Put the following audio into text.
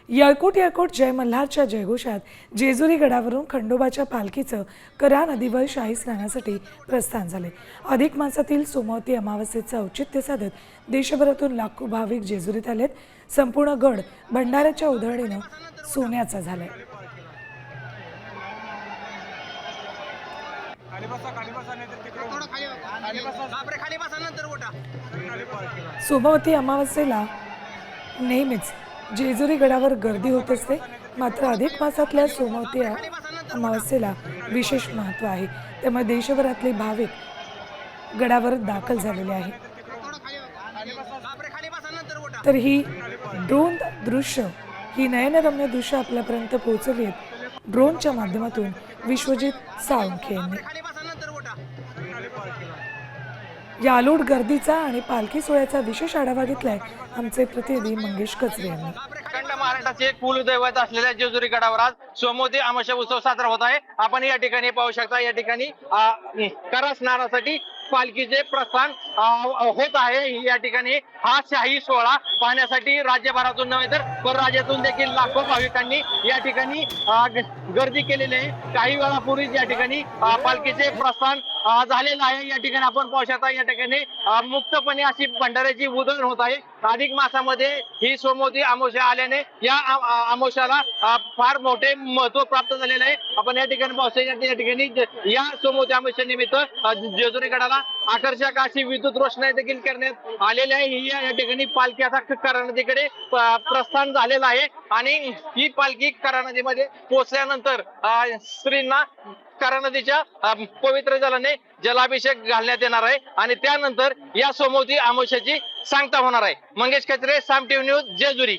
यळकोट यळकोट जय मल्हारच्या जयघोषात जेजुरी गडावरून खंडोबाच्या पालखीचं करा नदीवर शाही स्नानासाठी प्रस्थान झाले। अधिक मासातील सोमवती अमावस्येचं औचित्य साधत देशभरातून लाखो भाविक जेजुरीत आलेत। संपूर्ण गड भंडाऱ्याच्या उधळणीनं सोन्याचा झालाय। सोमवती अमावस्येला नेहमीच जेजुरी गडावर गर्दी होत असते, मात्र अधिक मासातल्या सोमवती अमावस्येला विशेष महत्त्व आहे। त्यामुळे देशभरातले भाविक गडावर दाखल झालेले आहेत। तर ही ड्रोन दृश्य ही नयनरम्य दृश्य आपल्यापर्यंत पोहोचली आहेत ड्रोनच्या माध्यमातून विश्वजित साळुंखे यांनी। या आलूट गर्दीचा आणि पालखी सोहळ्याचा विशेष आढावा घेतलाय आमचे प्रतिनिधी मंगेश कचरे यांनी। अखंड महाराष्ट्राचे कुलदैवत असलेल्या जेजुरी गडावर आज सोमवती अमावस्या उत्सव साजरा होत आहे। आपण या ठिकाणी पाहू शकता, या ठिकाणी करा स्नानासाठी पालखीचे प्रस्थान होत आहे। या ठिकाणी हा शाही सोहळा पाहण्यासाठी राज्यभरातून नव्हे तर परराज्यातून देखील लाखो भाविकांनी या ठिकाणी गर्दी केलेली आहे। काही वेळापूर्वीच या ठिकाणी पालखीचे प्रस्थान झालेलं आहे। या ठिकाणी आपण पाहू शकता, या ठिकाणी मुक्तपणे अशी भंडाऱ्याची उधळण होत आहे। अधिक मासामध्ये ही सोमवती अमावस्या आल्याने या अमावस्याला फार मोठे महत्व प्राप्त झालेलं आहे। आपण या ठिकाणी पाहू या ठिकाणी या सोमवती अमावस्येनिमित्त जेजुरी गडाला आकर्षक अशी विद्युत रोषणाई देखील करण्यात आलेली आहे। या ठिकाणी पालखी आता करा नदीकडे प्रस्थान झालेलं आहे आणि ही पालखी करा नदीमध्ये पोहोचल्यानंतर श्रींना करा नदीच्या पवित्र जलाने जलाभिषेक घालण्यात येणार आहे आणि त्यानंतर या सोमवती अमावस्येची सांगता होणार आहे। मंगेश कचरे, साम टीव्ही न्यूज, जेजुरी।